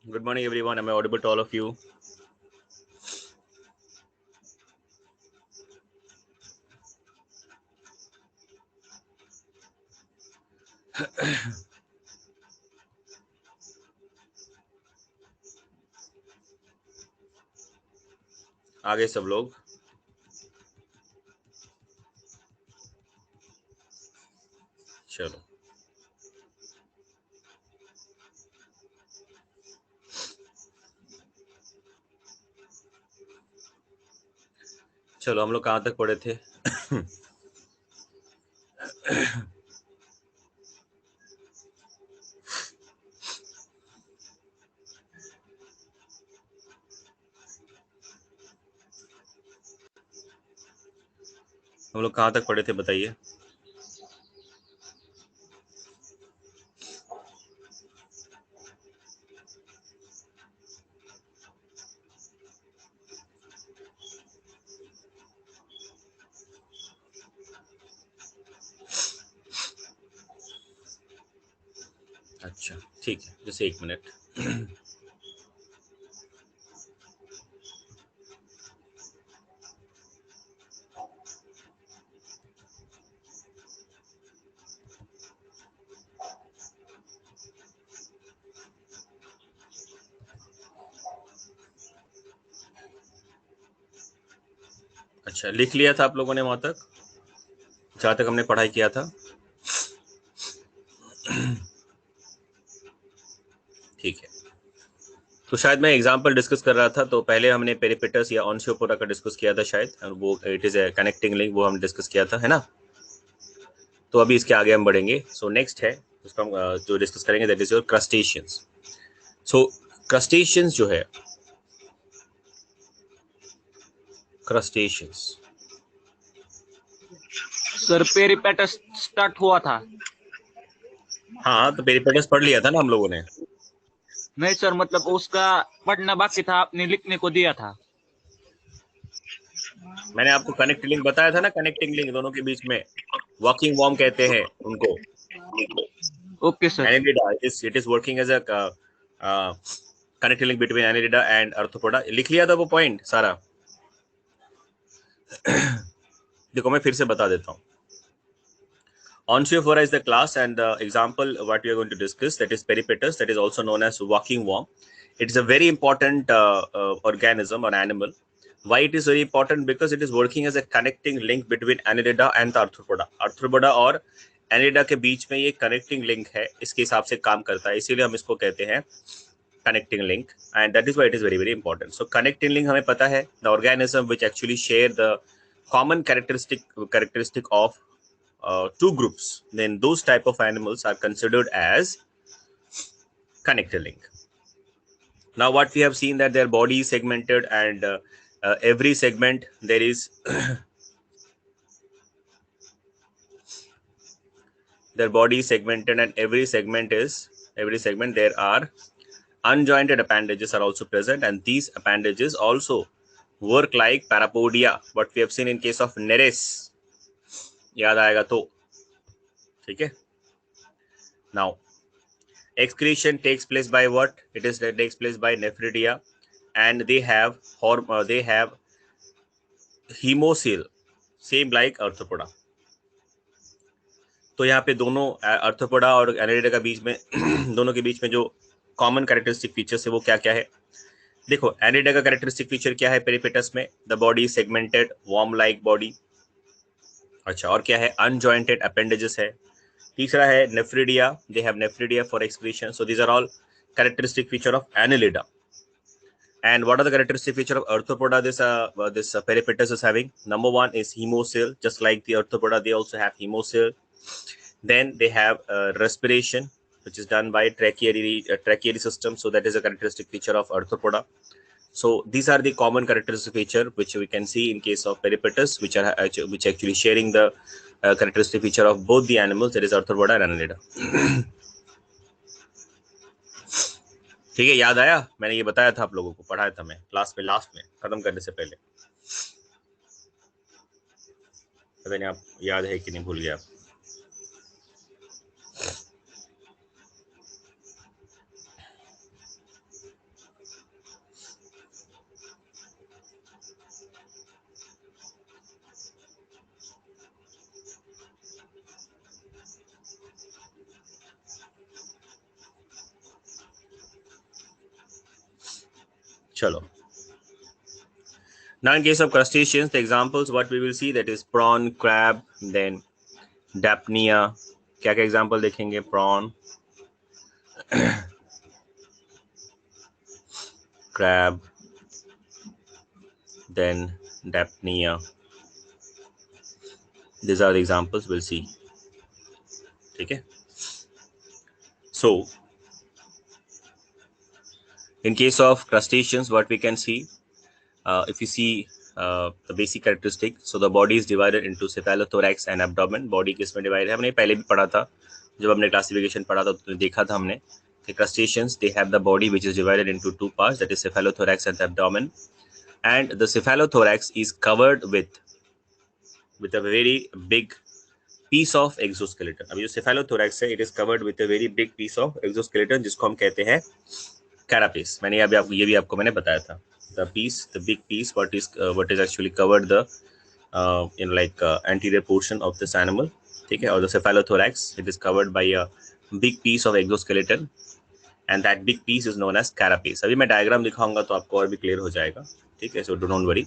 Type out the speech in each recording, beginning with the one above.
Good morning, everyone. Am I audible to all of you? आगे सब लोग चलो चलो हम लोग कहाँ तक पढ़े थे? हम लोग कहाँ तक पढ़े थे बताइए। अच्छा ठीक है, जैसे 1 मिनट। अच्छा, लिख लिया था आप लोगों ने वहां तक, जहाँ तक हमने पढ़ाई किया था? ठीक है, तो शायद मैं एग्जाम्पल डिस्कस कर रहा था, तो पहले हमने पेरिपेटस या ऑनशियोपोरा का डिस्कस किया था शायद, और वो it is a connecting link, वो हम डिस्कस किया था, है ना? तो अभी इसके आगे हम बढ़ेंगे। सो नेक्स्ट है उसका हम जो डिस्कस करेंगे, that is your crustaceans. So crustaceans जो है, क्रस्टेशियंस, सर पेरिपेटस स्टार्ट हुआ था। हाँ तो पेरिपेटस पढ़ लिया था ना हम लोगों ने। नहीं सर, मतलब उसका पढ़ना बाकी था, आपने लिखने को दिया था। मैंने आपको कनेक्टिंग लिंक बताया था ना, कनेक्टिंग लिंक दोनों के बीच में, वॉकिंग वॉर्म कहते हैं उनको। Okay sir. Annelida, it is working as a connecting link between Annelida and Arthropoda. लिख लिया था वो पॉइंट सारा? देखो मैं फिर से बता देता हूँ। Onchophora is the class, and the example what we are going to discuss, that is Peripatus, that is also known as walking worm. It is a very important organism or animal. Why it is very important? Because it is working as a connecting link between Annelida and the Arthropoda. Arthropoda और Annelida के बीच में ये connecting link है, इसके हिसाब से काम करता है, इसीलिए हम इसको कहते हैं connecting link, and that is why it is very very important. So connecting link हमें पता है, the organism which actually share the common characteristic of two groups, then those type of animals are considered as connected link. Now what we have seen, that their body is segmented, and every segment there is their body is segmented, and every segment there are unjointed appendages are also present, and these appendages also work like parapodia, what we have seen in case of Nereis, याद आएगा तो, ठीक है? Now excretion takes place by what? It takes place by nephridia, and they have hemocoel, same like arthropoda. तो यहाँ पे दोनों arthropoda और एनालिडा का बीच में दोनों के बीच में जो कॉमन कैरेक्टरिस्टिक फीचर्स है वो क्या क्या है? देखो एनालिडा का कैरेक्टरिस्टिक फीचर क्या है पेरिपेटस में? The body segmented, worm like body. अच्छा, और क्या है? अनजॉइंटेड अपेंडेजेस है। तीसरा है nephridia, they have nephridia for excretion. So these are all characteristic feature of Annelida. And what are the characteristic feature of arthropoda? This peripatus is having. Number one is hemocoel. Just like the arthropoda, they also have hemocoel. Then they have respiration, which is done by tracheary system. So that is a characteristic feature of arthropoda. So these are the common characteristic feature which we can see in case of peripatus, which actually sharing the characteristic feature of both the animals, that is arthropoda and annelida. ठीक है, याद आया? मैंने ये बताया था आप लोगों को, पढ़ाया था मैं क्लास में लास्ट में खत्म करने से पहले। पता नहीं आप याद है कि नहीं, भूल गया आप? चलो, now in case of crustaceans, the examples what we will see, that is prawn, crab, then Daphnia. क्या क्या एग्जाम्पल देखेंगे? Prawn, crab, then Daphnia. These are the examples we'll see. ठीक है. So in case of crustaceans, what we can see, if you see the basic characteristic, so the body is divided into cephalothorax and abdomen. Body किसमें divided है? हमने पहले भी पढ़ा था, जब हमने classification पढ़ा था तो देखा था हमने कि crustaceans, they have the body which is divided into two parts, that is cephalothorax and abdomen, and the cephalothorax is covered with a very big piece of exoskeleton. अभी जो cephalothorax है, it is covered with a very big piece of exoskeleton, जिसको हम कहते हैं carapace. मैंने अभी आपको ये भी आपको मैंने बताया था, the big piece, what is actually covered the in like anterior portion of this animal, ठीक है, और the cephalothorax, it is covered by a big piece of exoskeleton, and that big piece is known as carapace. अभी मैं diagram दिखाऊंगा तो आपको और भी क्लियर हो जाएगा, ठीक है, so don't worry.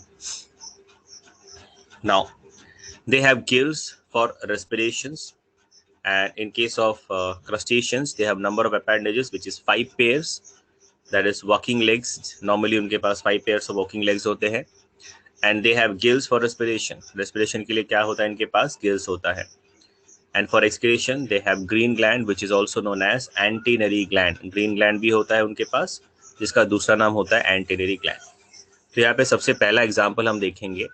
Now they have gills for respirations, and in case of crustaceans, they have number of appendages which is 5 pairs, that is walking legs. Normally उनके पास 5 pairs of walking legs होते हैं, and they have gills for respiration. Respiration के लिए क्या होता है? इनके पास gills होता है. And for excretion, they have green gland which is also known as antennary gland. Green gland भी होता है उनके पास, जिसका दूसरा नाम होता है antennary gland. तो यहाँ पे सबसे पहला एग्जाम्पल हम देखेंगे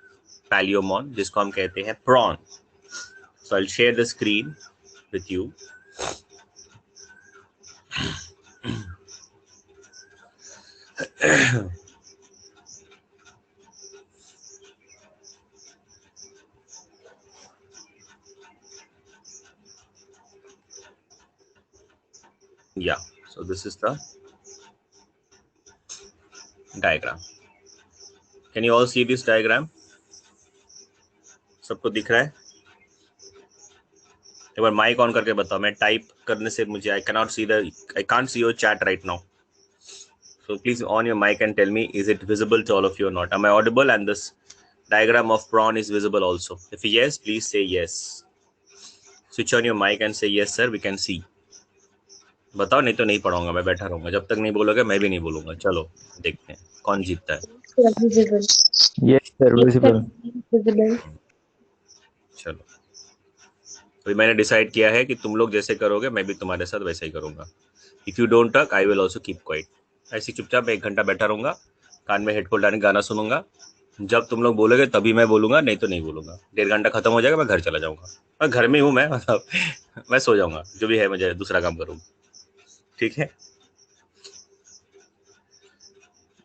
पैलियोमॉन, जिसको हम कहते हैं prawn. So I'll share the screen with you. Yeah, so this is the diagram. Can you all see this diagram? सबको दिख रहा है? एक बार माइक ऑन करके बताओ. मैं टाइप करने से मुझे I can't see your chat right now. So please on your mic and tell me, is it visible to all of you or not? Am I audible and this diagram of prawn is visible also? If yes, please say yes. Switch on your mic and say yes sir, we can see. बताओ, नहीं तो नहीं पढ़ाऊंगा, मैं बैठा रहूंगा. जब तक नहीं बोलोगे मैं भी नहीं बोलूंगा. चलो देखते हैं कौन जीतता है. Yes sir, visible. चलो, तो मैंने डिसाइड किया है कि तुम लोग जैसे करोगे मैं भी तुम्हारे साथ वैसे ही करूंगा. If you don't talk I will also keep quiet. ऐसे चुपचाप मैं 1 घंटा बैठा रहूंगा, कान में हेडफोन डालकर गाना सुनूंगा. जब तुम लोग बोलोगे तभी मैं बोलूंगा, नहीं तो नहीं बोलूंगा. 1.5 घंटा खत्म हो जाएगा, मैं घर चला जाऊंगा. और घर में हूँ मैं, मतलब मैं सो जाऊंगा, जो भी है मुझे दूसरा काम करूंगा. ठीक है.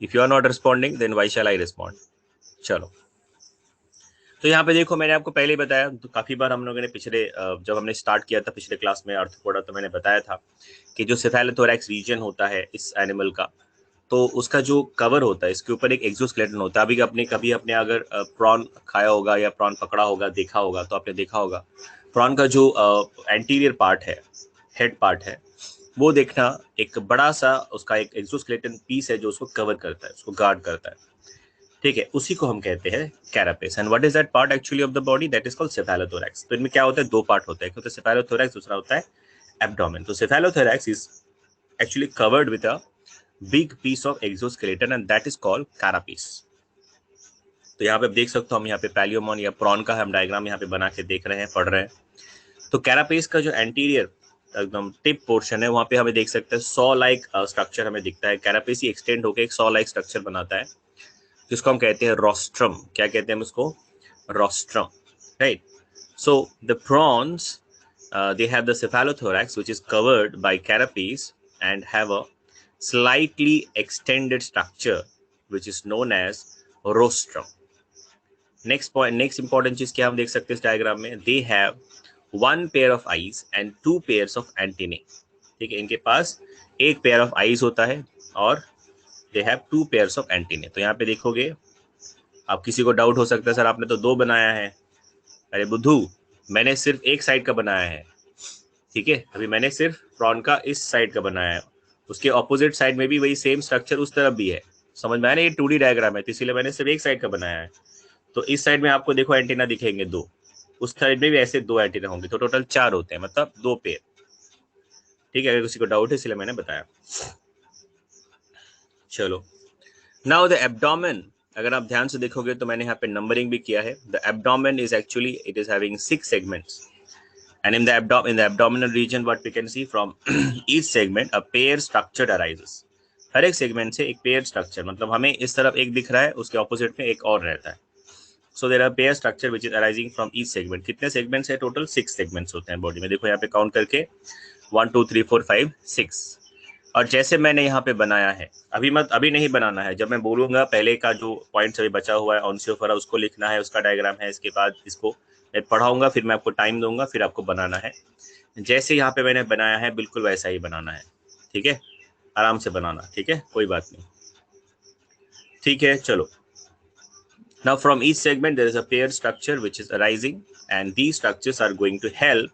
If you are not responding then why shall I respond. चलो, तो यहाँ पे देखो, मैंने आपको पहले ही बताया, तो काफी बार हम लोगों ने पिछले जब हमने स्टार्ट किया था पिछले क्लास में आर्थ्रोपोडा, तो मैंने बताया था कि जो सेफेलोथोरैक्स रीजन होता है इस एनिमल का, तो उसका जो कवर होता है, इसके ऊपर एक एक्सोस्केलेटन होता है. अभी कभी आपने अगर प्रॉन खाया होगा या प्रॉन पकड़ा होगा, देखा होगा, तो आपने देखा होगा प्रॉन का जो एंटीरियर पार्ट है, हेड पार्ट है, वो देखना एक बड़ा सा उसका एक एक्सोस्केलेटन पीस है जो उसको कवर करता है, उसको गार्ड करता है. ठीक है, उसी को हम कहते हैं carapace. And what is that part actually of the body? That is called cephalothorax. तो इनमें क्या होता है? 2 पार्ट होता है, एक होता है सेफेलोथोरैक्स, दूसरा होता है एब्डोमेन. तो cephalothorax is actually covered with a big piece of exoskeleton and that is called carapace. तो यहाँ पे देख सकते हो, हम यहाँ पे पैलियोमॉन या प्रॉन का हम डायग्राम यहाँ पे बना के देख रहे हैं, पढ़ रहे हैं. तो कैरापेस का जो एंटीरियर एकदम टिप पोर्शन है, वहां पे हमें देख सकते हैं सॉ लाइक स्ट्रक्चर हमें दिखता है. कैरापेस ही एक्सटेंड होकर एक सॉ लाइक स्ट्रक्चर बनाता है, जिसको हम कहते हैं रोस्ट्रम. क्या कहते हैं हम उसको? Rostrum, right. So the prawns, they have the cephalothorax which is covered by carapace and have a slightly extended structure which is known as rostrum. Next important चीज क्या हम देख सकते हैं इस डायग्राम में? They have 1 pair of eyes and 2 pairs of antennae. ठीक है, इनके पास एक पेयर ऑफ आईज होता है और they have 2 pairs of antennae. तो यहाँ पे देखोगे, अब किसी को डाउट हो सकता है सर आपने तो 2 बनाया है. अरे बुद्धू, मैंने सिर्फ एक साइड का बनाया है. ठीक है, अभी मैंने सिर्फ प्रॉन का इस साइड का बनाया है, उसके ऑपोजिट साइड में भी वही सेम स्ट्रक्चर उस तरफ भी है. समझ में आया ना, ये 2D डायग्राम है तो इसीलिए मैंने सिर्फ एक साइड का बनाया है। तो इस साइड में आपको देखो एंटीना दिखेंगे 2, उस साइड में भी ऐसे 2 एंटीना होंगे, तो टोटल 4 होते हैं, मतलब 2 पेयर। ठीक है, अगर किसी को डाउट है इसलिए मैंने बताया। चलो, नाउ द एब्डोमेन, अगर आप ध्यान से देखोगे तो मैंने यहाँ पे नंबरिंग भी किया है। The abdomen is actually it is having 6 segments, and in the abdominal region what we can see from each segment a pair structure arises। हर एक सेगमेंट से एक पेयर स्ट्रक्चर, मतलब हमें इस तरफ एक दिख रहा है, उसके ऑपोजिट में एक और रहता है। So there are pair structure which is arising from each segment. कितने सेगमेंट्स है? टोटल 6 सेगमेंट्स होते हैं बॉडी में। देखो यहाँ पे काउंट करके 1 2 3 4 5 6। और जैसे मैंने यहाँ पे बनाया है, अभी नहीं बनाना है, जब मैं बोलूंगा पहले का जो पॉइंट्स अभी बचा हुआ है ऑनसियोफोरा उसको लिखना है, उसका डायग्राम है, इसके बाद इसको मैं पढ़ाऊंगा, फिर मैं आपको टाइम दूंगा, फिर आपको बनाना है। जैसे यहाँ पे मैंने बनाया है बिल्कुल वैसा ही बनाना है, ठीक है? आराम से बनाना, ठीक है, कोई बात नहीं, ठीक है। चलो, now from each segment there is a pair structure which is arising, and these structures are going to help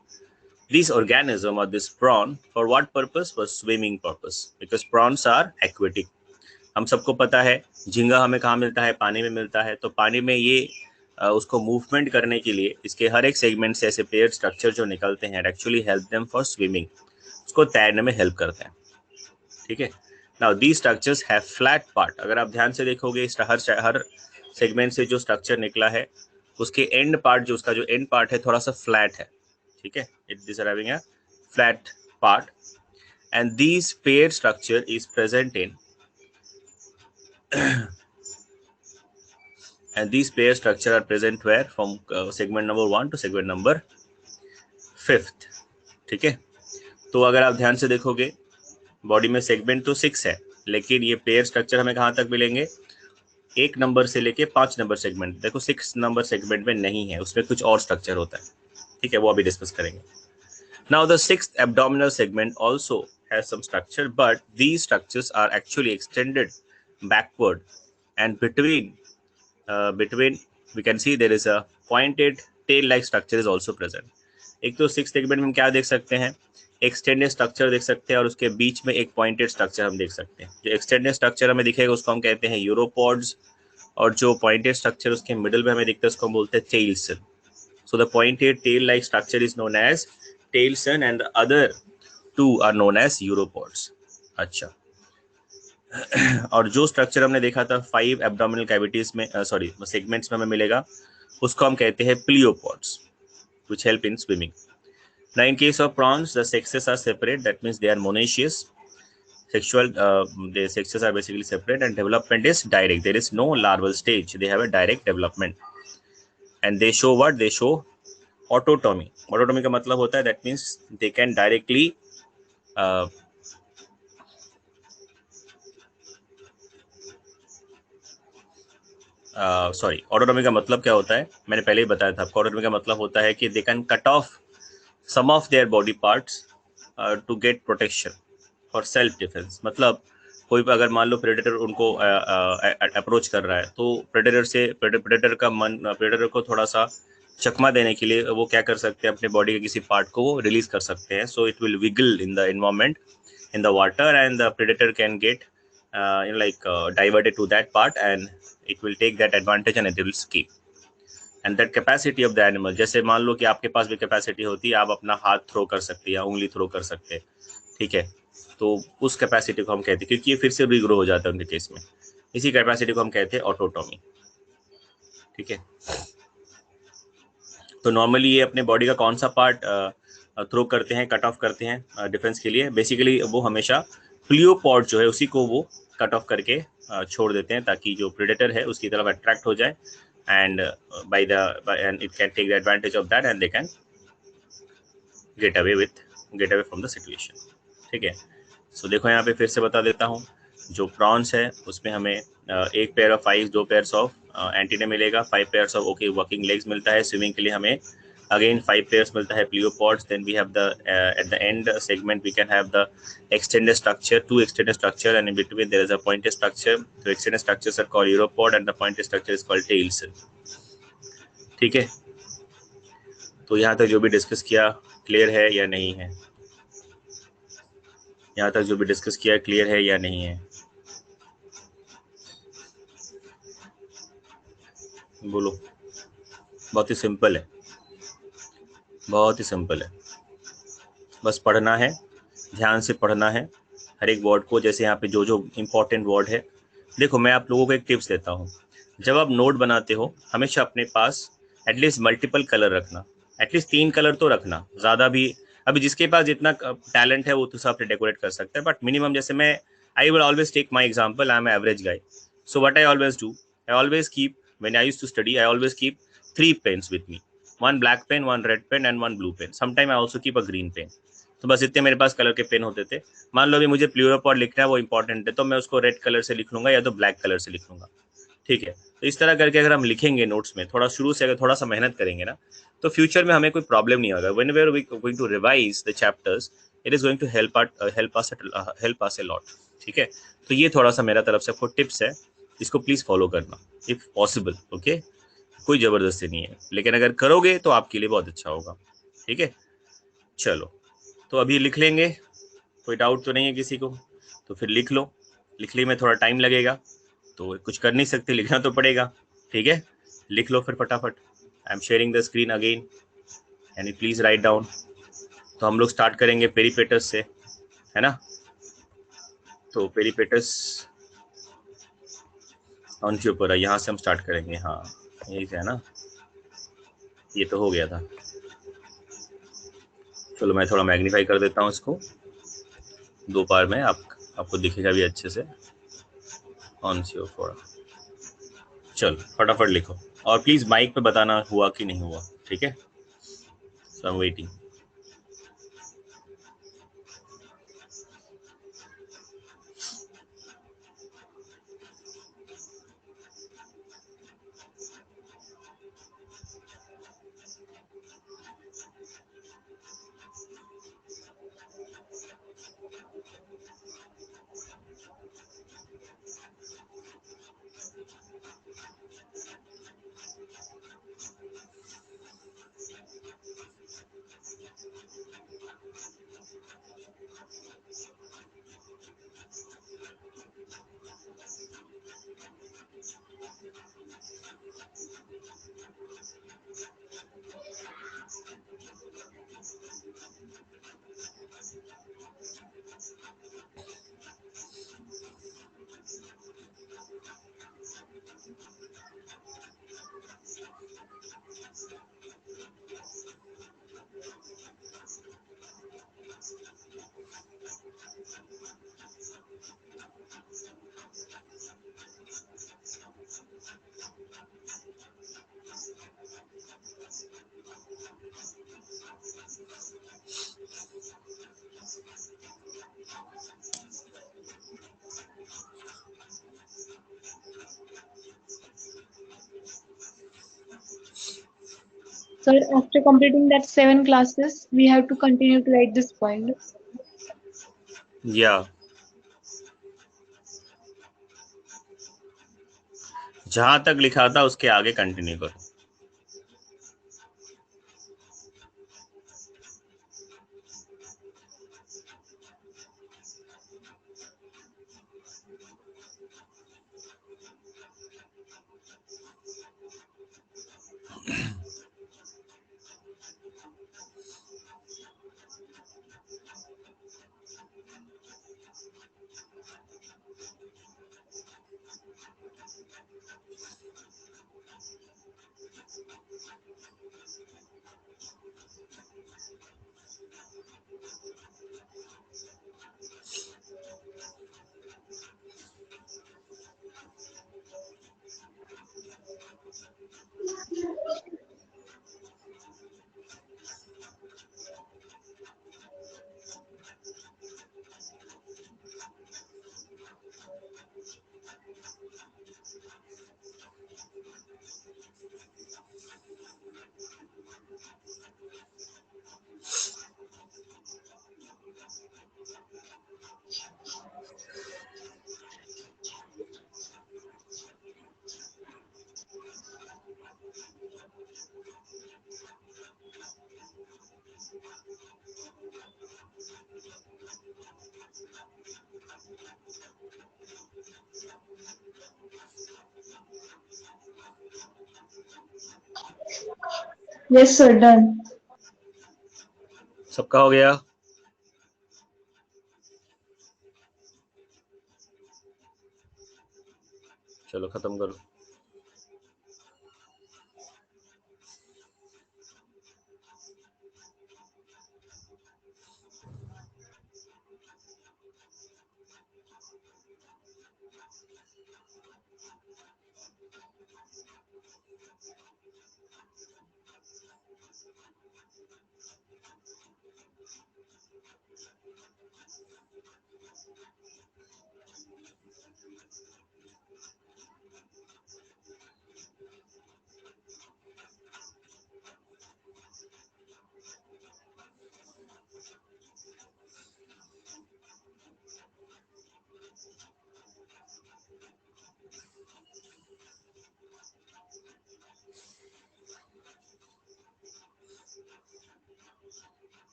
this organism or this prawn for what purpose? For swimming purpose, because prawns are aquatic। हम सबको पता है झींगा हमें कहाँ मिलता है? पानी में मिलता है। तो पानी में ये उसको मूवमेंट करने के लिए इसके हर एक सेगमेंट से ऐसे पेयर स्ट्रक्चर जो निकलते हैं actually help them for swimming, उसको तैरने में हेल्प करते हैं, ठीक है। Now these structures have flat part. अगर आप ध्यान से देखोगे हर सेगमेंट से जो स्ट्रक्चर निकला है उसके एंड पार्ट, जो उसका जो एंड पार्ट है थोड़ा सा फ्लैट है, ठीक है। It this are having a flat part, and this pair structure is present in and these pair structure are present where from segment number 1 to segment number 5th, ठीक है। तो अगर आप ध्यान से देखोगे बॉडी में सेगमेंट तो 6 है, लेकिन ये पेयर स्ट्रक्चर हमें कहाँ तक मिलेंगे? 1 नंबर से लेके 5 नंबर सेगमेंट। देखो 6 नंबर सेगमेंट में नहीं है, उसमें कुछ और स्ट्रक्चर होता है, ठीक है, वो अभी डिस्कस करेंगे। Now the 6th abdominal segment also has some structure, but these structures are actually extended backward, and between we can see there is a pointed tail like structure is also present। एक तो 6th segment में हम क्या देख सकते हैं? Extended structure देख सकते हैं, और उसके बीच में एक पॉइंटेड स्ट्रक्चर हम देख सकते हैं। जो एक्सटेंडेड स्ट्रक्चर हमें दिखेगा उसको हम कहते हैं यूरोपॉड्स, और जो पॉइंटेड स्ट्रक्चर उसके मिडिल में हमें दिखता है उसको हम बोलते हैं telson. So the pointed tail like structure is known as telson, and the other 2 are known as uropods. अच्छा, और जो स्ट्रक्चर हमने देखा था 5 एब्डोमिनल कैविटीज में सेगमेंट्स में हमें मिलेगा, उसको हम कहते हैं प्लियोपॉड्स, which help in swimming। Now in case of prawns the sexes are separate, that means they are monoecious sexual, the sexes are basically separate, and development is direct, there is no larval stage, they have a direct development, and they show what? They show autotomy। autotomy का मतलब होता है that means they can directly autonomy का मतलब क्या होता है? मैंने पहले ही बताया था आपको। ऑटोनॉमी का मतलब होता है कि they can cut off some of their body parts to get protection for self defence. मतलब कोई भी अगर मान लो प्रेडेटर उनको अप्रोच कर रहा है, तो प्रेडेटर को थोड़ा सा चकमा देने के लिए वो क्या कर सकते हैं? अपने बॉडी के किसी पार्ट को वो रिलीज कर सकते हैं। So it will wiggle in the environment in the water, and the predator can get diverted to that part, and it will take that advantage and it will escape। and that capacity of the animal, जैसे मान लो कि आपके पास भी capacity होती है, आप अपना हाथ थ्रो कर सकते हैं या उंगली थ्रो कर सकते हैं, ठीक है, तो उस कैपेसिटी को हम कहते हैं, क्योंकि ये फिर से रीग्रो हो जाता है उनके केस में, इसी कैपेसिटी को हम कहते हैं ऑटोटॉमी, ठीक है। तो नॉर्मली ये अपने बॉडी का कौन सा पार्ट थ्रो करते हैं, कट ऑफ करते हैं डिफेंस के लिए? बेसिकली वो हमेशा प्लियोपॉड जो है उसी को वो कट ऑफ करके छोड़ देते हैं, ताकि जो प्रेडेटर है उसकी तरफ अट्रैक्ट हो जाए, and and it can take the advantage of that, and they can get away from the situation, ठीक है। सो देखो यहाँ पे फिर से बता देता हूँ, जो प्रॉन्स है उसमें हमें एक pair of eyes, 2 pairs of antenna मिलेगा, 5 पेयर्स ऑफ वर्किंग लेग्स मिलता है। स्विमिंग के लिए हमें अगेन 5 पेयर्स मिलता है pleopods. Then we have the at the end segment we can have the extended structure, 2 extended structure, and in between there is a pointed structure। The extended structures are called Europod, and the pointed structure is called tails, ठीक है। तो यहाँ तक जो भी discuss किया clear है या नहीं है? यहाँ तक जो भी डिस्कस किया क्लियर है या नहीं है? बोलो। बहुत ही सिंपल है, बहुत ही सिंपल है। बस पढ़ना है, ध्यान से पढ़ना है हर एक वर्ड को। जैसे यहाँ पे जो जो इम्पोर्टेंट वर्ड है, देखो मैं आप लोगों को एक टिप्स देता हूँ। जब आप नोट बनाते हो हमेशा अपने पास एटलीस्ट मल्टीपल कलर रखना, एटलीस्ट 3 कलर तो रखना, ज़्यादा भी। अभी जिसके पास जितना टैलेंट है वो तो सब डेकोरेट कर सकता है, बट मिनिमम जैसे मैं, I will always take my example, I am average guy. So what I always do, I always keep, when I used to study I always keep 3 pens with me, 1 black pen, 1 red pen and 1 blue pen, sometime I also keep a green pen. तो बस इतने मेरे पास colour के pen होते थे। मान लो अभी मुझे प्लूरोपॉड लिखना है, वो इंपॉर्टेंट है, तो मैं उसको रेड कलर से लिख लूंगा या तो ब्लैक कलर से लिख लूंगा। ठीक है, तो इस तरह करके अगर हम लिखेंगे नोट्स में, थोड़ा शुरू से अगर थोड़ा सा मेहनत करेंगे ना, तो फ्यूचर में हमें कोई प्रॉब्लम नहीं होगा। When we are going to revise the chapters, it is going to help us a lot. ठीक है, तो ये थोड़ा सा मेरा तरफ से आपको टिप्स है, इसको प्लीज फॉलो करना इफ पॉसिबल। ओके, कोई जबरदस्ती नहीं है, लेकिन अगर करोगे तो आपके लिए बहुत अच्छा होगा। ठीक है, चलो तो अभी लिख लेंगे, कोई डाउट तो नहीं है किसी को? तो फिर लिख लो, लिखने में थोड़ा टाइम लगेगा तो कुछ कर नहीं सकते, लिखना तो पड़ेगा। ठीक है, लिख लो फिर फटाफट। I am sharing the screen again, and please write down. तो हम लोग स्टार्ट करेंगे पेरीपेटस से, है ना? तो पेरीपेटस ऑन के ऊपर है, यहाँ से हम स्टार्ट करेंगे। हाँ यही से है ना, ये तो हो गया था। चलो मैं थोड़ा मैग्नीफाई कर देता हूँ इसको 2 बार में, आपको दिखेगा भी अच्छे से। ऑन सी फोर, चलो फटाफट लिखो, और प्लीज माइक पे बताना हुआ कि नहीं हुआ। ठीक है, so I am waiting. Sir, after completing that 7 classes, we have to continue to write this point. या जहां तक लिखा था उसके आगे कंटिन्यू करो। Yes, sir. Done. सबका हो गया? चलो खत्म करो।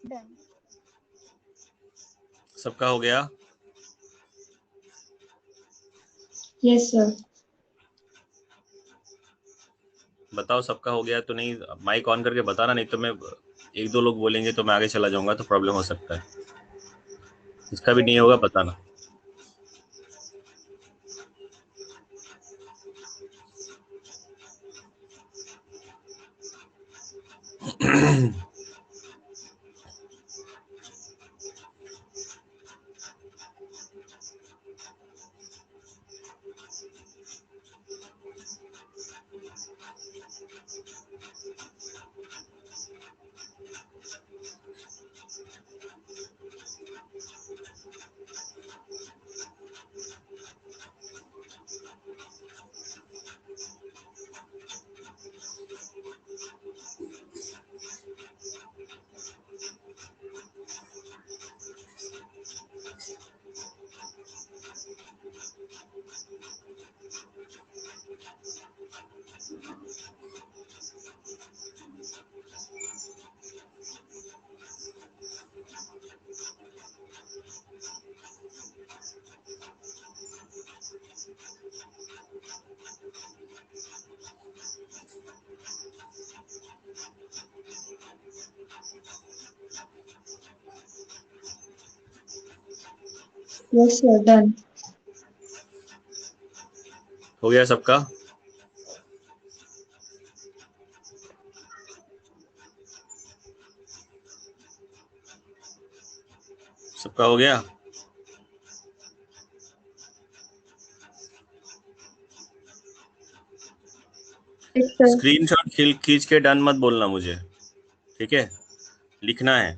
Done. सबका हो गया? Yes, sir. बताओ सबका हो गया तो नहीं? माइक ऑन करके बताना, नहीं तो मैं एक दो लोग बोलेंगे तो मैं आगे चला जाऊंगा तो प्रॉब्लम हो सकता है। इसका भी Yes, नहीं sir. होगा बताना। Yes, sir. Done. हो गया सबका? सबका हो गया? Yes, sir. स्क्रीनशॉट खींच के डन मत बोलना मुझे, ठीक है, लिखना है।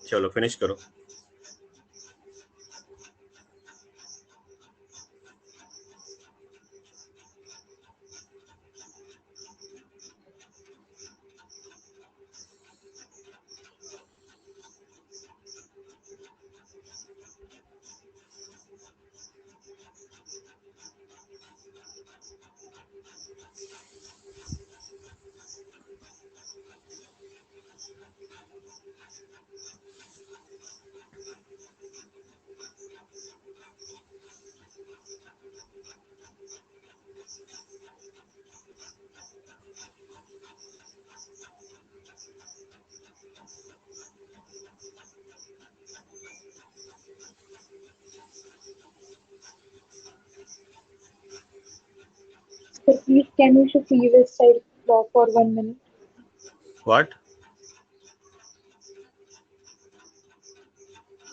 चलो फिनिश करो। Sir, please can you show previous slide for 1 minute? What?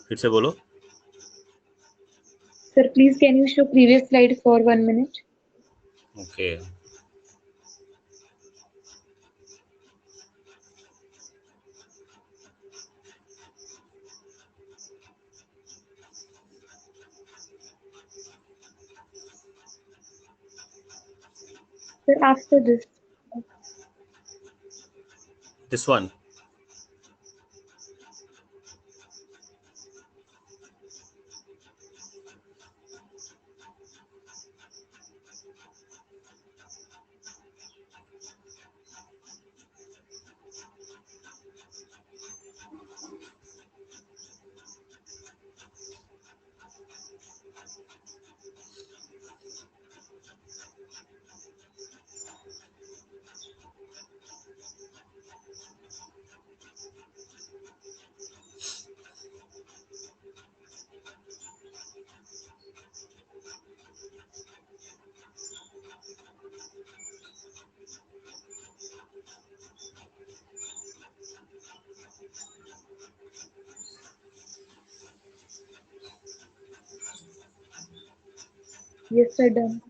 फिर से बोलो। Sir, please can you show previous slide for 1 minute? Okay. Sir, after this. This one. Yes, sir, done.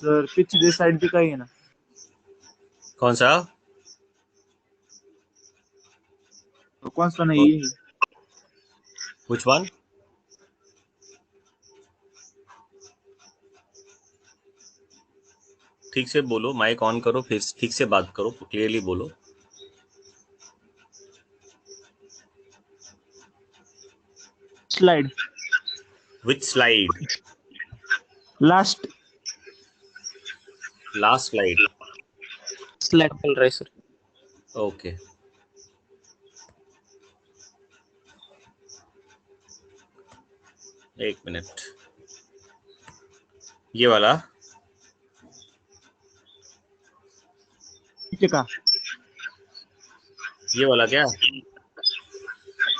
Sir पिछले साइड भी का ही है ना? कौन सा? तो कौन सा नहीं है? Which one? ठीक से बोलो, माइक ऑन करो, फिर ठीक से बात करो, क्लियरली बोलो। Slide. Which slide? Last last slide. Slide चल रहा है सर। ओके। एक मिनट, ये वाला नीचे का ये वाला क्या?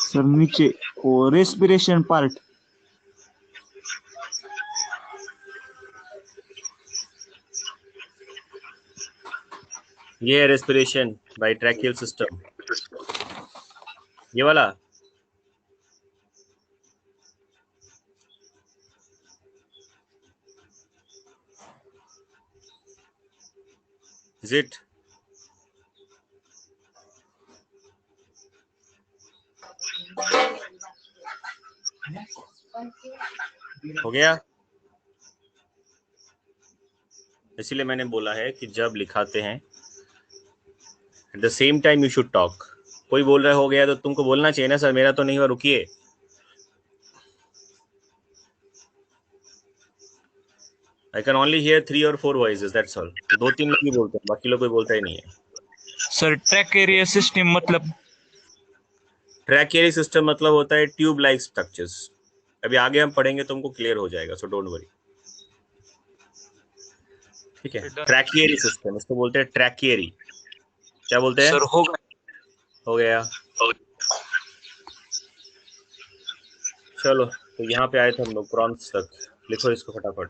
सर नीचे वो रेस्पिरेशन पार्ट। ये है रेस्पिरेशन बाय ट्रैकियल सिस्टम, ये वाला। Is it? हो गया? इसीलिए मैंने बोला है कि जब लिखाते हैं at the same time you should talk. कोई बोल रहा हो गया तो तुमको बोलना चाहिए ना, सर मेरा तो नहीं हुआ, रुकिए। आई कैन ओनली हियर 3 और 4 वॉइसेस, दैट्स ऑल। 2-3 लोग ही बोलते हैं, बाकी लोग कोई बोलता ही नहीं है। सर ट्रैक एरिया सिस्टम मतलब? ट्रैकियरी सिस्टम मतलब होता है ट्यूब लाइक स्ट्रक्चर्स। अभी आगे हम पढ़ेंगे तो हमको क्लियर हो जाएगा, सो डोंट वरी। ठीक है, ट्रैकियरी सिस्टम इसको बोलते हैं, ट्रैकियरी। क्या बोलते हैं? सर होगा। हो गया। चलो, तो यहाँ पे आए थे हम लोग प्रॉम्प्ट्स तक। लिखो इसको फटाफट।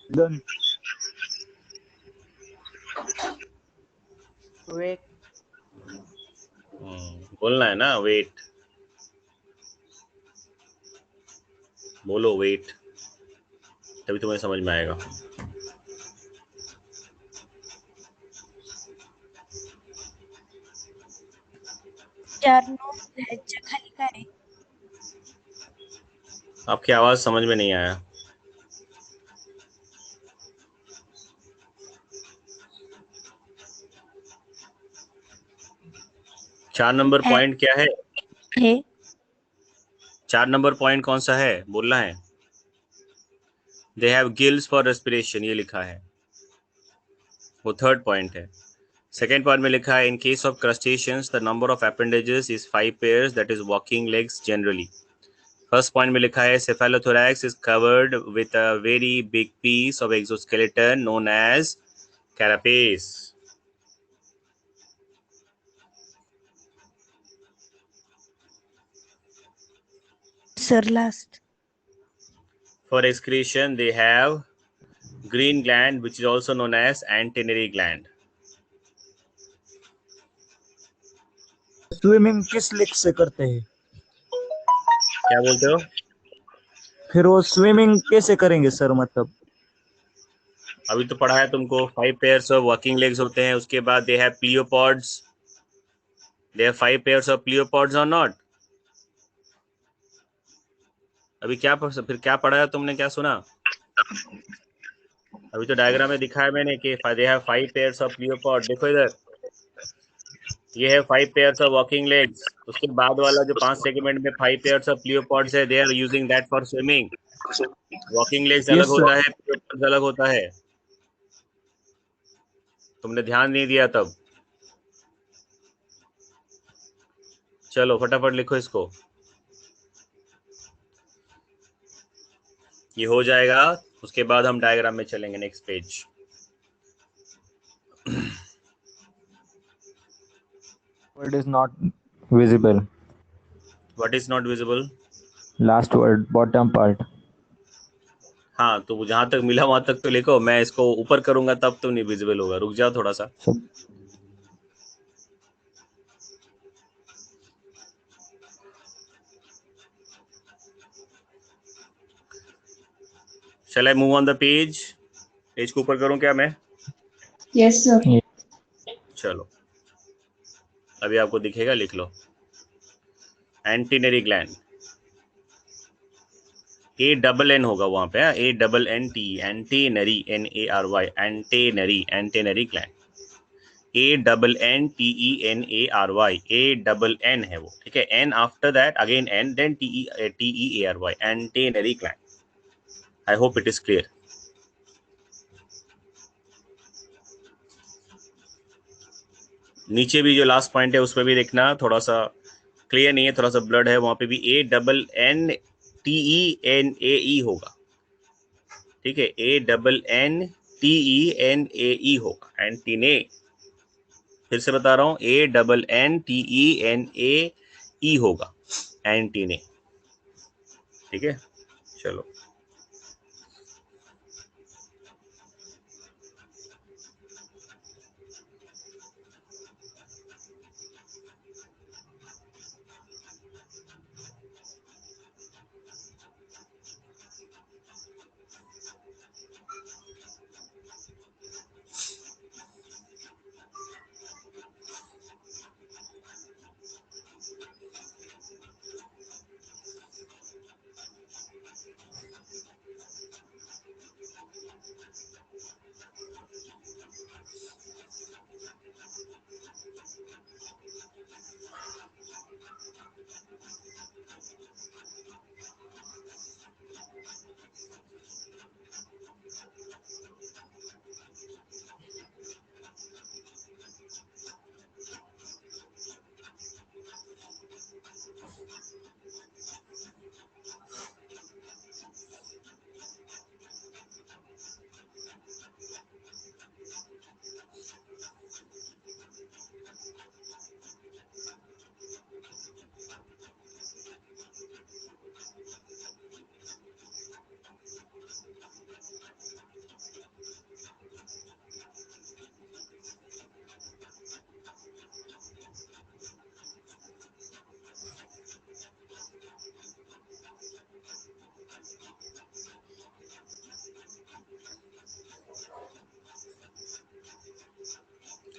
डन। वेट। बोलना है ना, वेट। बोलो वेट, तभी तुम्हें समझ में आएगा। ह्याच्या खाली काय आहे? आपकी आवाज समझ में नहीं आया। चार नंबर पॉइंट क्या है? हे 4 नंबर पॉइंट कौन सा है, बोलना है। They have gills for respiration, ये लिखा है, वो 3rd पॉइंट है। सेकेंड पॉइंट में लिखा है in case of crustaceans the number of appendages is 5 pairs, that is walking legs generally. First point में लिखा है cephalothorax is covered with a very big piece of exoskeleton known as carapace. Sir last For excretion they have green gland which is also known as antennary gland. Swimming किस leg से करते हैं? क्या बोलते हो? फिर वो स्विमिंग कैसे करेंगे सर? मतलब अभी तो पढ़ा है तुमको, 5 pairs of working legs होते हैं, उसके बाद they have pleopods, they have 5 pairs of pleopods or not? अभी क्या फिर क्या पढ़ा है तुमने, क्या सुना? अभी तो डायग्राम में दिखाया मैंने कि they have 5 pairs of pleopod। देखो इधर, ये है 5 pairs of walking legs, उसके बाद वाला जो 5 सेगमेंट में 5 pairs of pleopods है, they are using that for swimming। Walking legs अलग यस होता सर। है, pleopods अलग होता है, तुमने ध्यान नहीं दिया तब। चलो फटाफट लिखो इसको, ये हो जाएगा, उसके बाद हम डायग्राम में चलेंगे। Next page. Word is not visible. What is not visible? Last word, bottom part. हाँ, तो जहां तक मिला वहां तक तो लिखो, मैं इसको ऊपर करूंगा तब तो नहीं विजिबल होगा। रुक जाओ थोड़ा सा। So Shall I move on the page? Page को ऊपर करूं क्या मैं? Yes, sir. चलो, अभी आपको दिखेगा, लिख लो। एंटीनरी ग्लैंड, ANN होगा वहां पे, ANNT, antennary, NARY, antennary, antennary gland, ANNTENARY, ANN है वो, ठीक है। N after that again N, then TEARY, antennary gland. I hope it is clear. नीचे भी जो लास्ट पॉइंट है उसमें भी देखना, थोड़ा सा क्लियर नहीं है, थोड़ा सा ब्लड है, वहां पे भी ANNTENAE होगा, ठीक है। ANNTENAE होगा, एंटीने। फिर से बता रहा हूं, ANNTENAE होगा, एंटीने, ठीक है। चलो,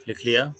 लिख लिया।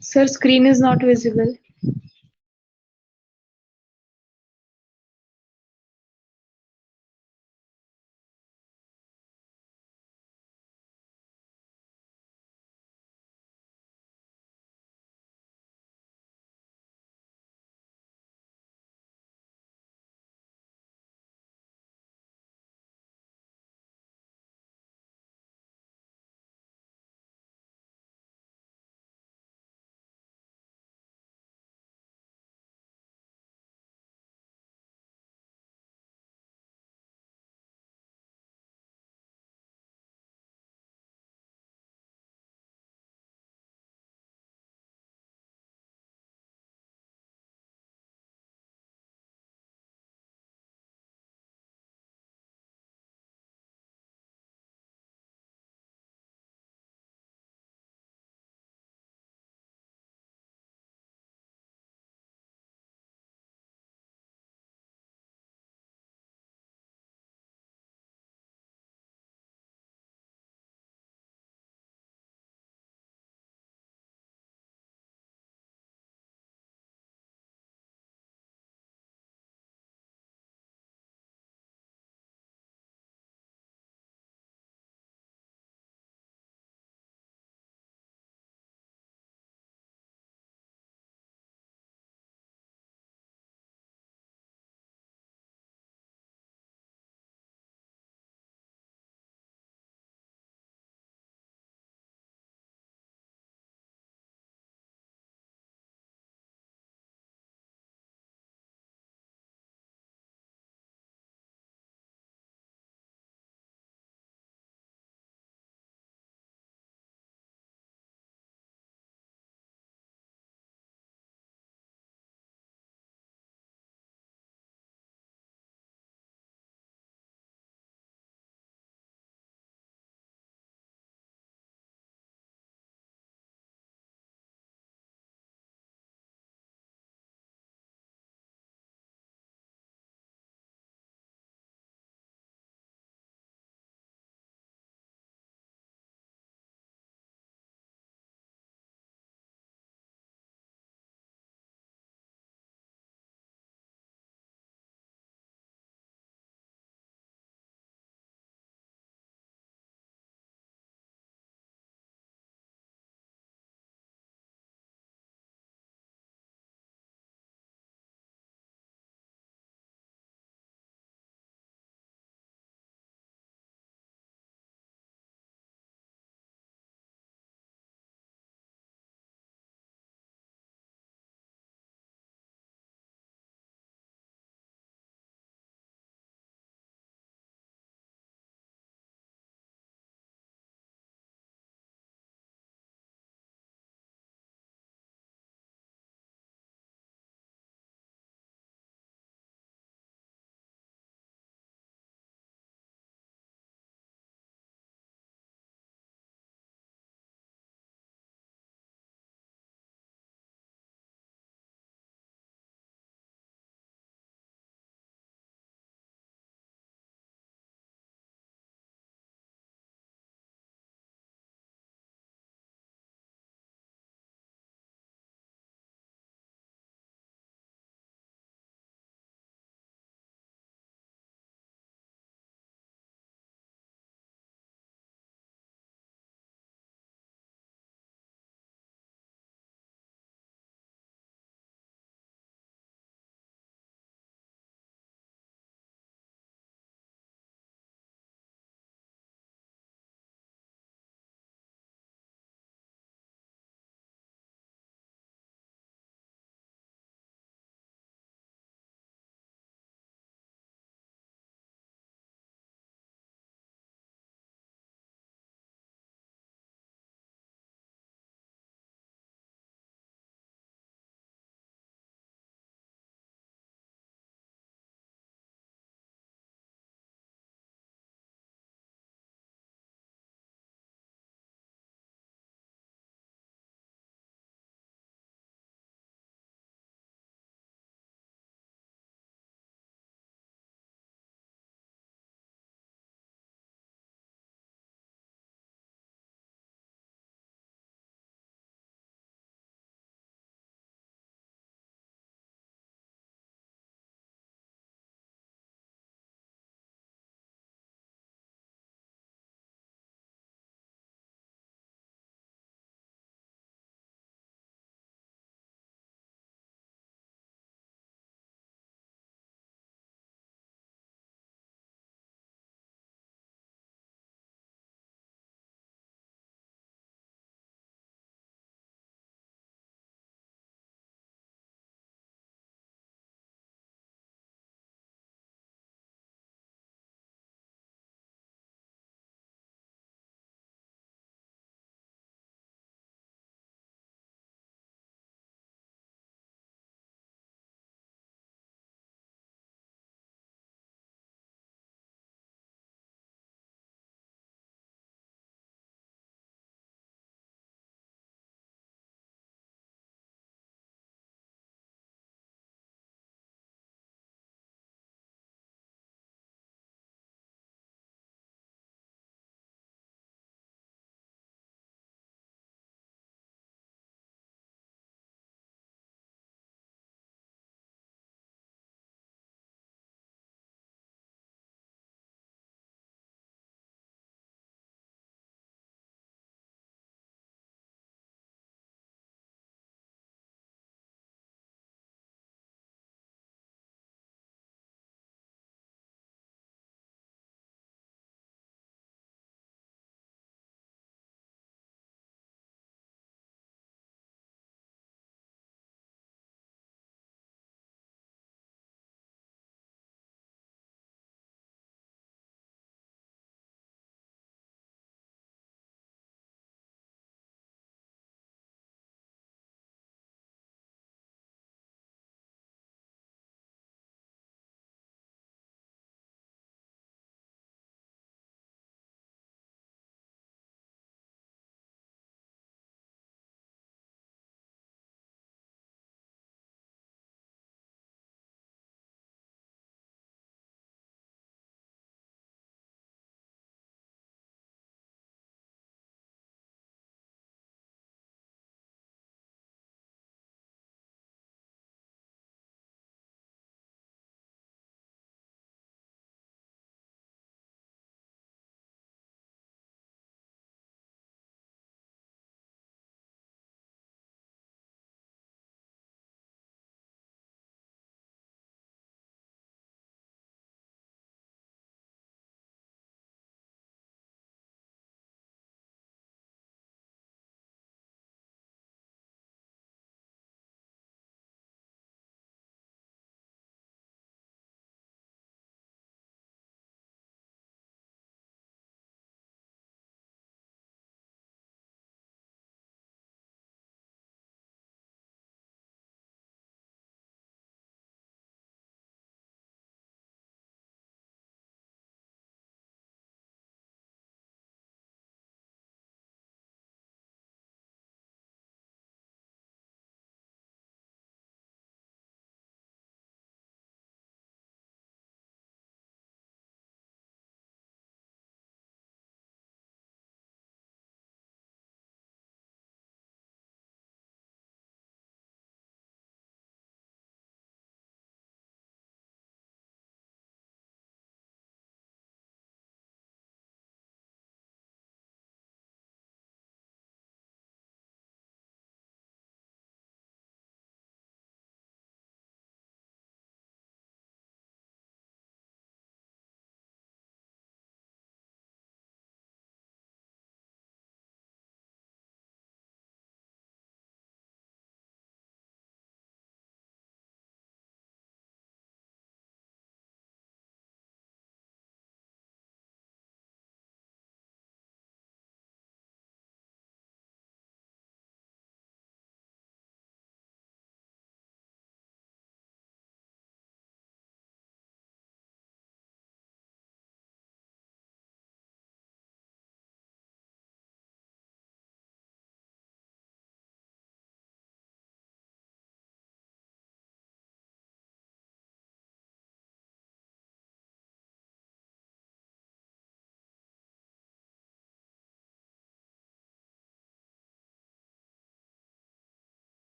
Sir, screen is not visible.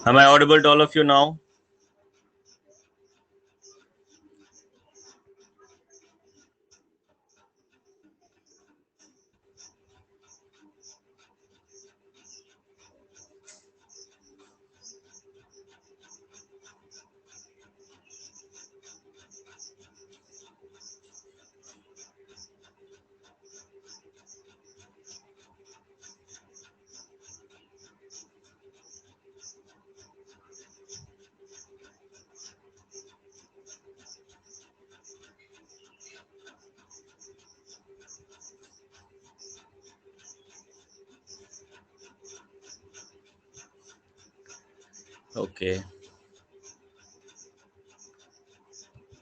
Am I audible to all of you now? Okay.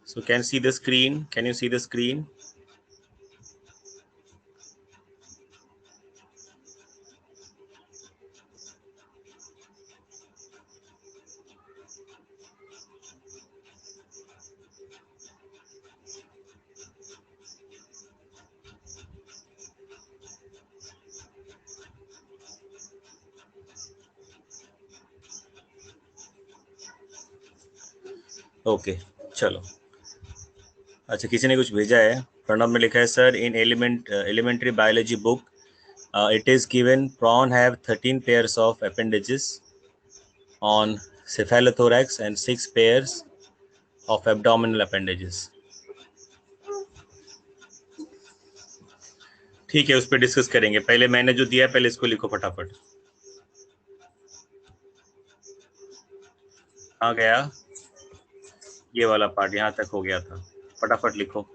So can you see the screen? Can you see the screen? Okay चलो। अच्छा, किसी ने कुछ भेजा है। प्रणव में लिखा है, sir in elementary biology book it is given prawn have 13 pairs of appendages on cephalothorax and 6 pairs of abdominal appendages. ठीक है, उस पर डिस्कस करेंगे। पहले मैंने जो दिया है पहले इसको लिखो फटाफट। कहाँ गया ये वाला पार्ट? यहाँ तक हो गया था, फटाफट लिखो।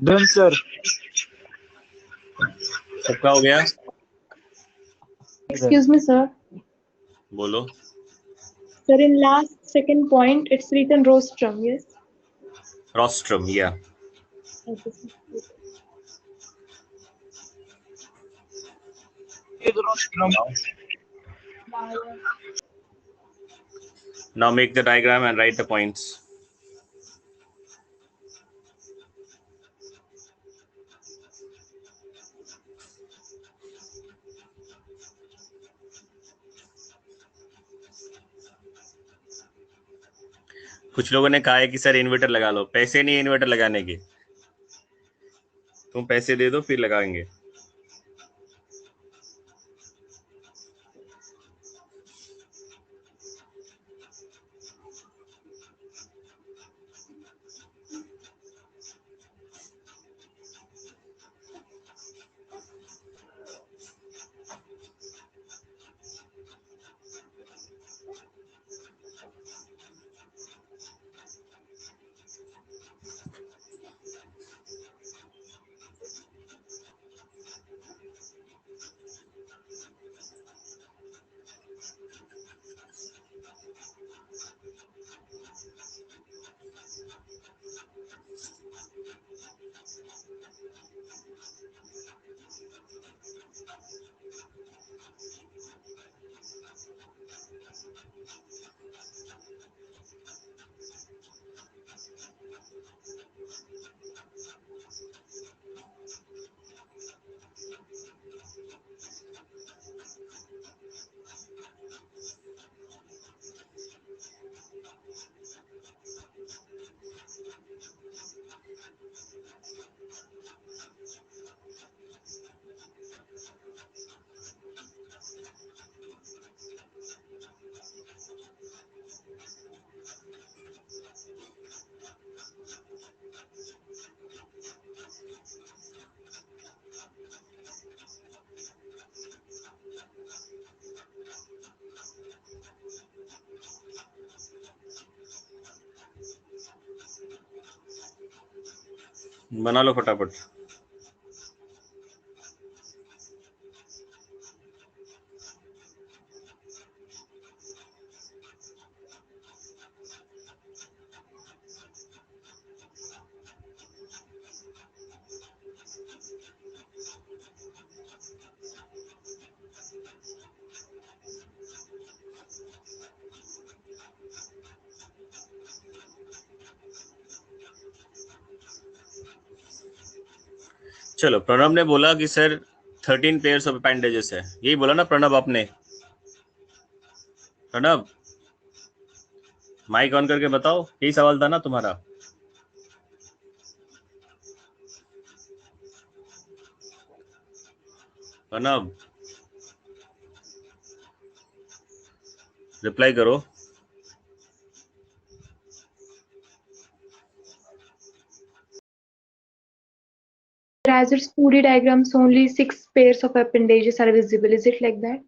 Done, sir. सबका हो गया? Excuse me, sir. बोलो। Sir, in last second point, it's written rostrum, yes? Rostrum, yeah. Okay, sir. Is rostrum. Now make the diagram and write the points. कुछ लोगों ने कहा है कि सर इन्वर्टर लगा लो। पैसे नहीं है इन्वर्टर लगाने के, तुम पैसे दे दो फिर लगाएंगे। बना लो फटाफट। चलो, प्रणब ने बोला कि सर 13 पेयर्स ऑफ अपेंडेजेस है, यही बोला ना प्रणब आपने? प्रणब, माइक ऑन करके बताओ, यही सवाल था ना तुम्हारा? प्रणब, रिप्लाई करो। As its 2D diagrams, only 6 pairs of appendages are visible. Is it like that?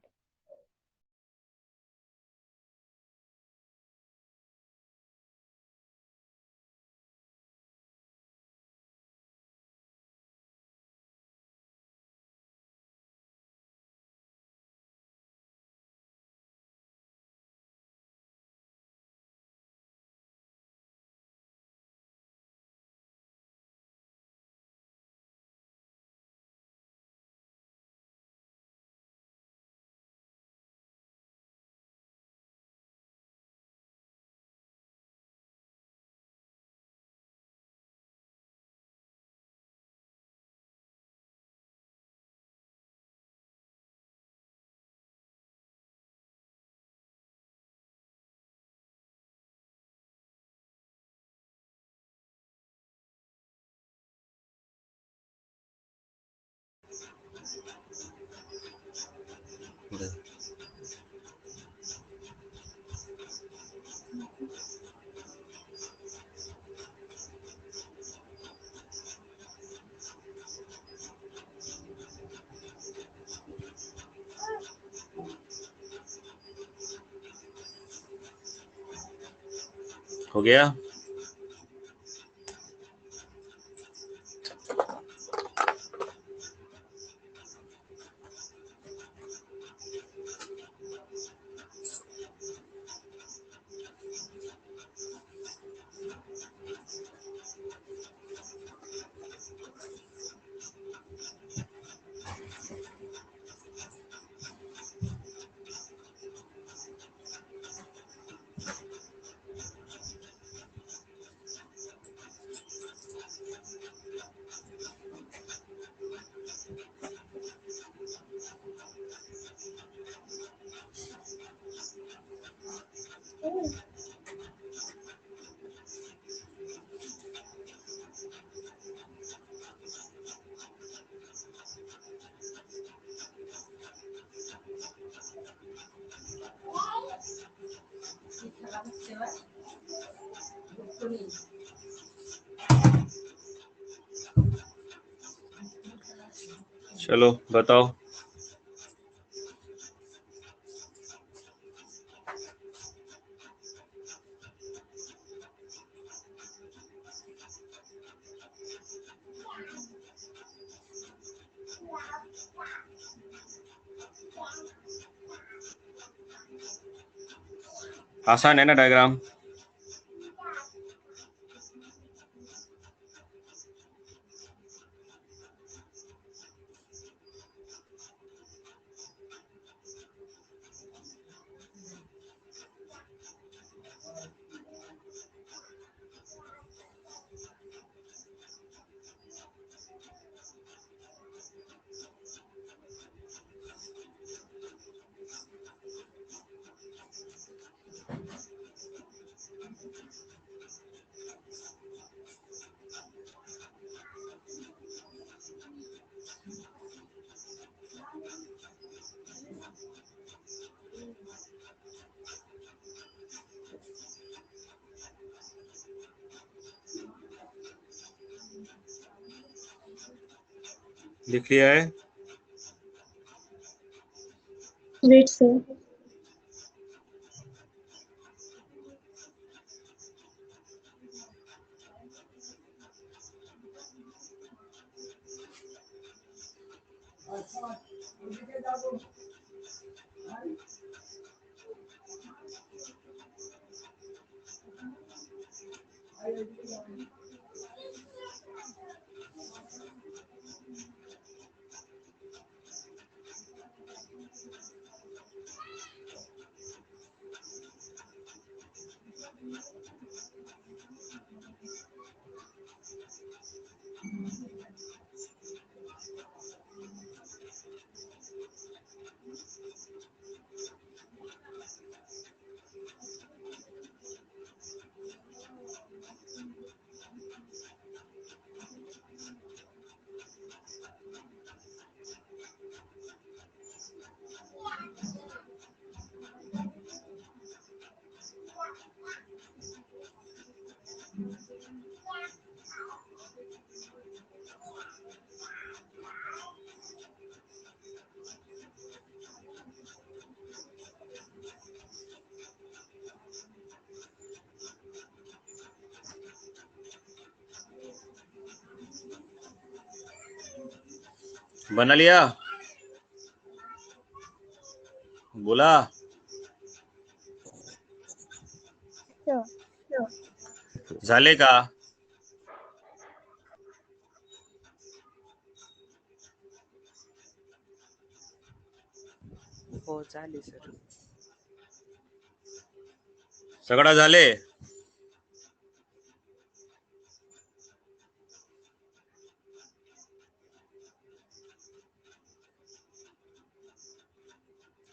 हो गया? चलो बताओ। आसान है ना डायग्राम? लिख लिया है? Wait, sir. बना लिया? बोला? झाले का? हो झाले सर. सगळं झाले?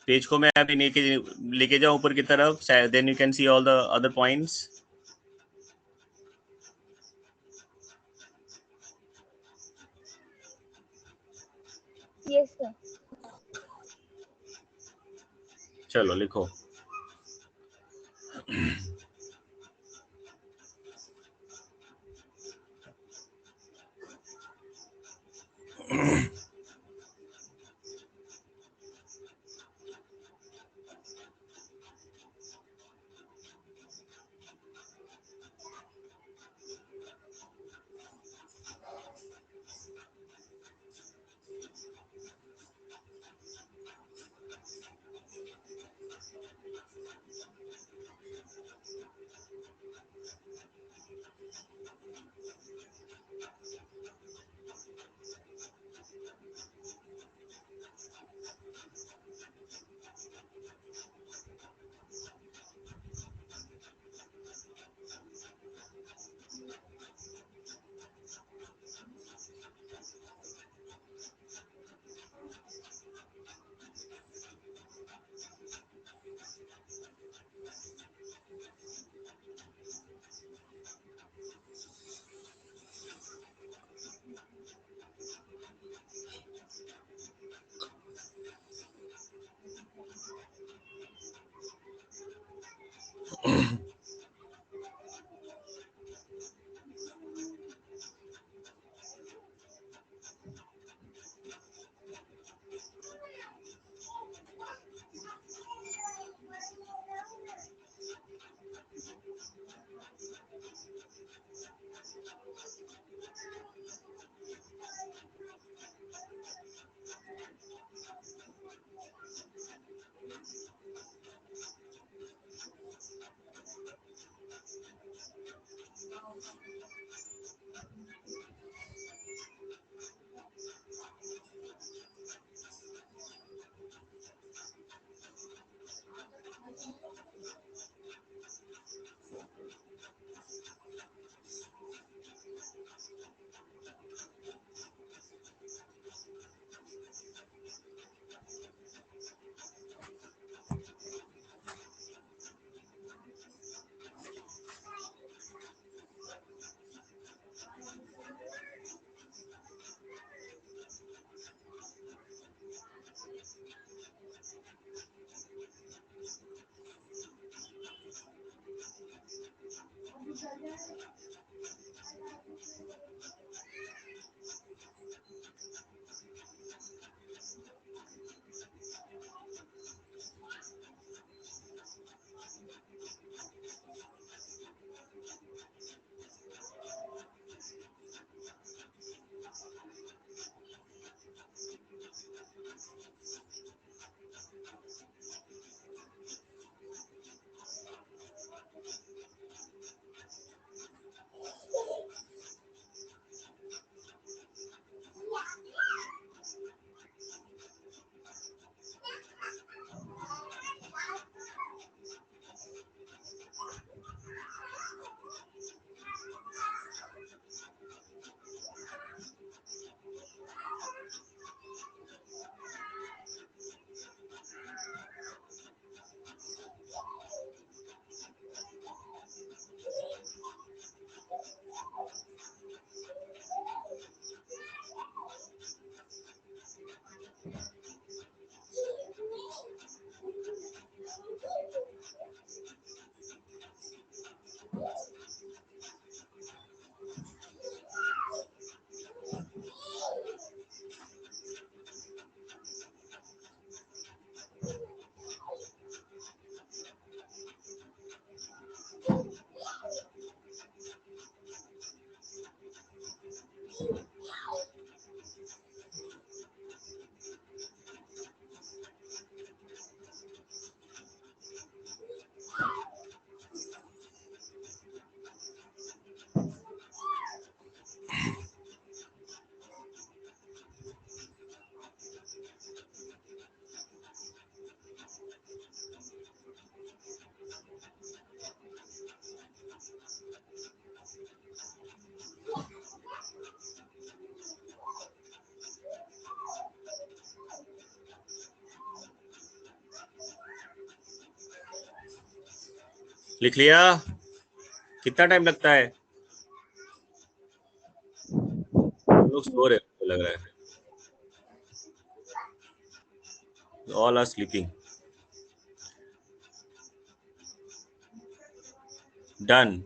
पेज को मैं अभी लेके जाऊं ऊपर की तरफ, then you can see all the other points. Yes, sir. चलो लिखो. लिख लिया? कितना टाइम लगता है? लोग सो रहे हैं, लग रहा है। All are sleeping. डन?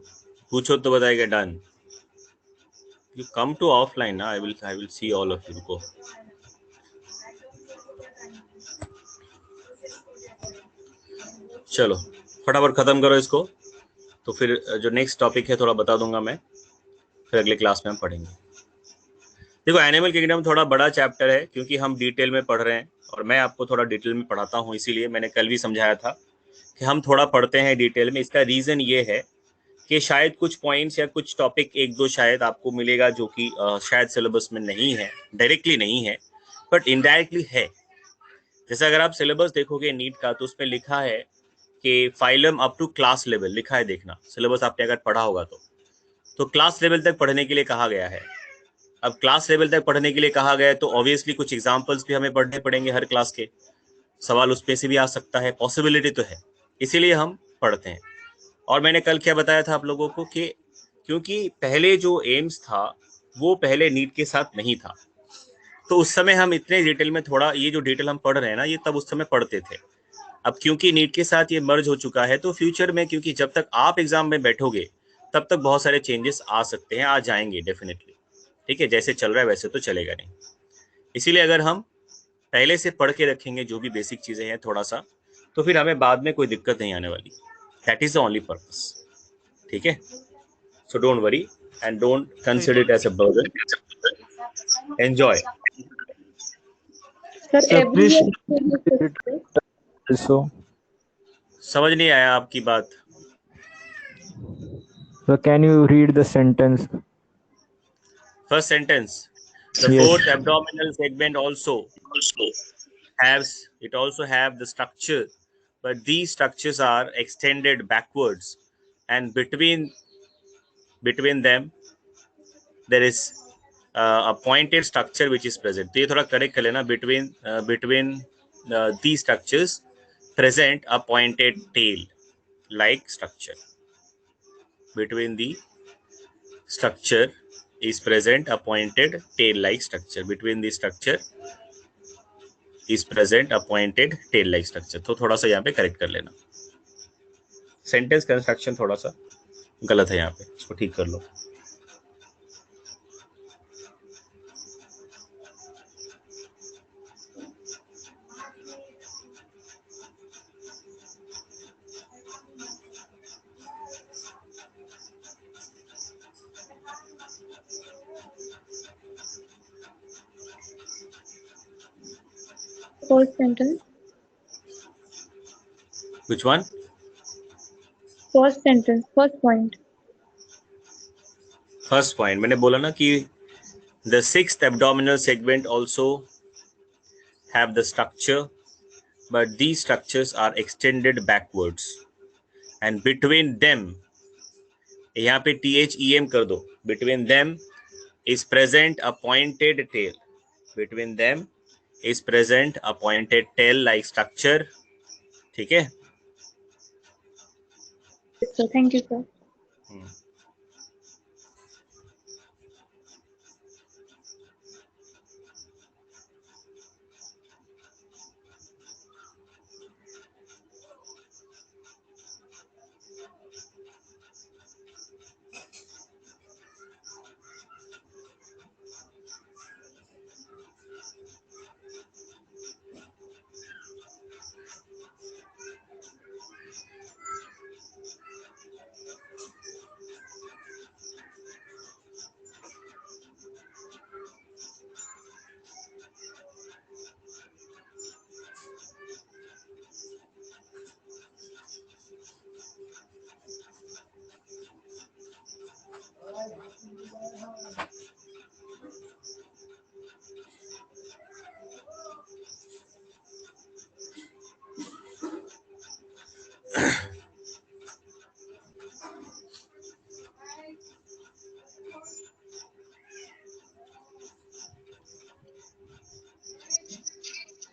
पूछो तो बताएगा done. You come to offline ना, I will see all of you को। चलो फटाफट खत्म करो इसको, तो फिर जो नेक्स्ट टॉपिक है थोड़ा बता दूंगा मैं, फिर अगले क्लास में हम पढ़ेंगे। देखो एनिमल किंगडम थोड़ा बड़ा चैप्टर है क्योंकि हम डिटेल में पढ़ रहे हैं और मैं आपको थोड़ा डिटेल में पढ़ाता हूँ, इसीलिए मैंने कल भी समझाया था कि हम थोड़ा पढ़ते हैं डिटेल में। इसका रीज़न ये है कि शायद कुछ पॉइंट्स या कुछ टॉपिक एक दो शायद आपको मिलेगा जो कि शायद सिलेबस में नहीं है, डायरेक्टली नहीं है बट इनडायरेक्टली है। जैसे अगर आप सिलेबस देखोगे नीट का तो उसमें लिखा है कि phylum up to class level लिखा है, देखना सिलेबस आपने अगर पढ़ा होगा तो क्लास लेवल तक पढ़ने के लिए कहा गया है। अब क्लास लेवल तक पढ़ने के लिए कहा गया है तो ऑब्वियसली कुछ एग्जाम्पल्स भी हमें पढ़ने पड़ेंगे हर क्लास के, सवाल उसमें से भी आ सकता है, पॉसिबिलिटी तो है, इसीलिए हम पढ़ते हैं। और मैंने कल क्या बताया था आप लोगों को कि क्योंकि पहले जो एम्स था वो पहले नीट के साथ नहीं था, तो उस समय हम इतने डिटेल में, थोड़ा ये जो डिटेल हम पढ़ रहे हैं ना ये तब उस समय पढ़ते थे। अब क्योंकि नीट के साथ ये मर्ज हो चुका है तो फ्यूचर में, क्योंकि जब तक आप एग्जाम में बैठोगे तब तक बहुत सारे चेंजेस आ सकते हैं, आ जाएंगे डेफिनेटली। ठीक है, जैसे चल रहा है वैसे तो चलेगा नहीं, इसीलिए अगर हम पहले से पढ़ के रखेंगे जो भी बेसिक चीजें हैं थोड़ा सा, तो फिर हमें बाद में कोई दिक्कत नहीं आने वाली। That is the only purpose. ठीक है, so don't worry and don't consider it as a burden, enjoy. Sir, Sir, every please year also. समझ नहीं आया आपकी बात? So can you read the sentence? First sentence, the Yes. fourth abdominal segment also have the structure, but these structures are extended backwards, and between them there is a pointed structure which is present. तो ये थोड़ा correct कर लेना, between these structures present a pointed tail like structure. Between the structure is present a pointed tail like structure. Between the structure is present a pointed tail like structure. तो थोड़ा सा यहाँ पे करेक्ट कर लेना, sentence construction थोड़ा सा गलत है यहाँ पे, इसको ठीक कर लो। first sentence, Which one? first sentence, first point. First point मैंने बोला ना कि the sixth abdominal segment also have the structure, but these structures are extended backwards, and between them, यहाँ पे THEM कर दो, between them is present a pointed tail. Between them is present a pointed tail like structure. ठीक है? Yes, sir. Thank you, sir.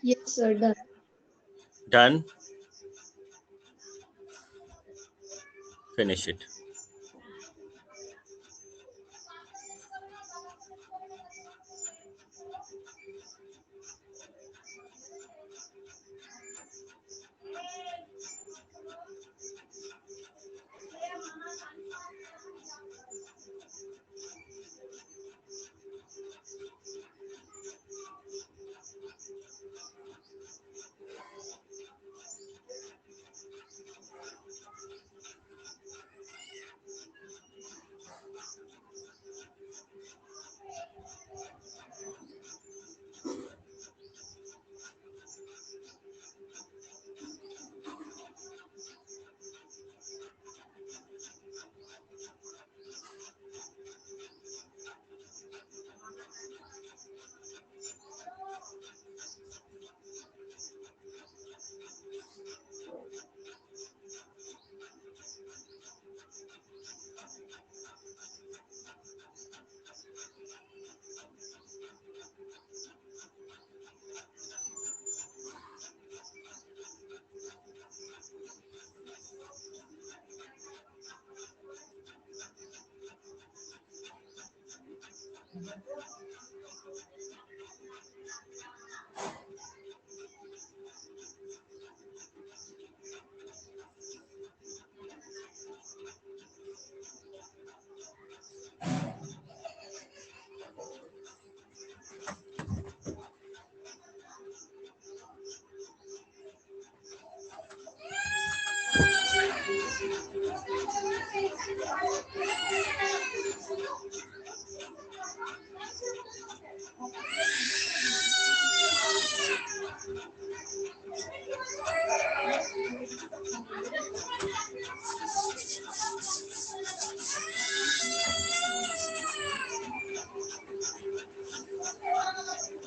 Yes, sir. Done. Done. finish it.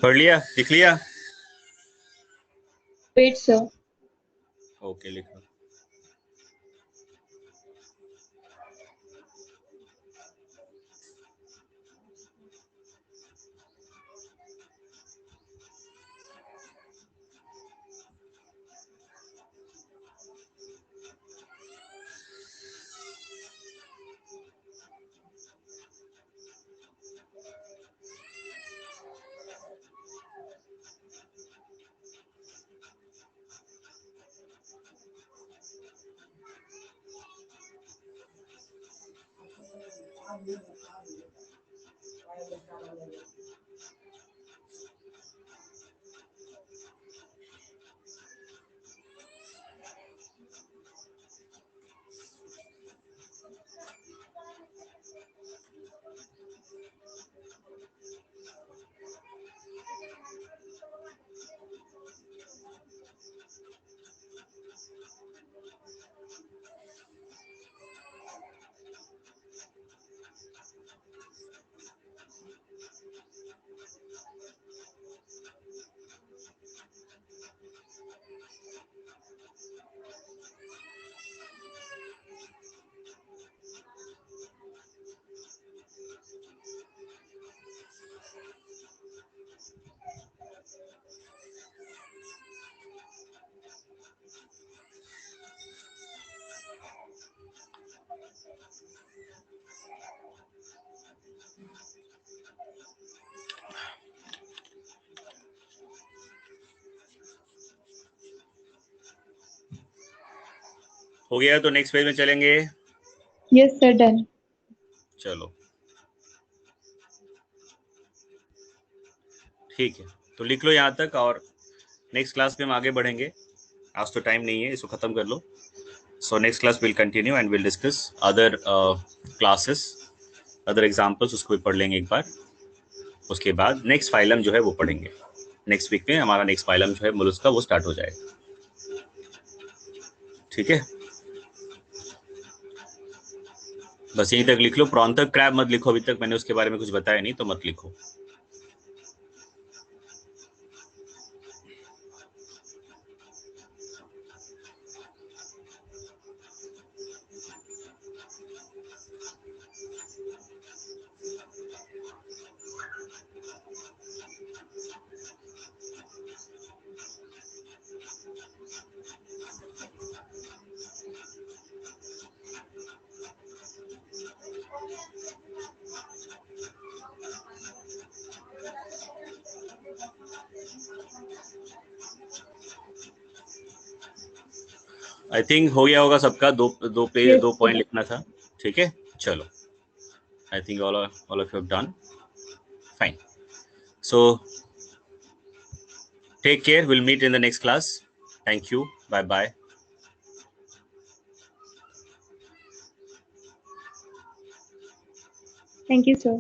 पढ़ लिया, लिख लिया? Wait, sir. ओके, लिखो। हो गया तो नेक्स्ट पेज में चलेंगे। Yes, sir. Done. चलो ठीक है, तो लिख लो यहाँ तक और नेक्स्ट क्लास में हम आगे बढ़ेंगे। आज तो टाइम नहीं है, इसको खत्म कर लो। So next class will continue and will discuss other classes, other examples, उसको भी पढ़ लेंगे एक बार। उसके बाद नेक्स्ट फाइलम जो है वो पढ़ेंगे। नेक्स्ट वीक में हमारा नेक्स्ट फाइलम जो है मोलस्क का वो स्टार्ट हो जाएगा। ठीक है, बस यहीं तक लिख लो। प्रॉन्थक क्रैब मत लिखो, अभी तक मैंने उसके बारे में कुछ बताया नहीं, तो मत लिखो। आई थिंक हो गया होगा सबका, दो पेज Yes, दो sir. पॉइंट लिखना था, ठीक है, चलो, I think all of you have done fine. So take care, will meet in the next class. Thank you, bye bye. Thank you, sir.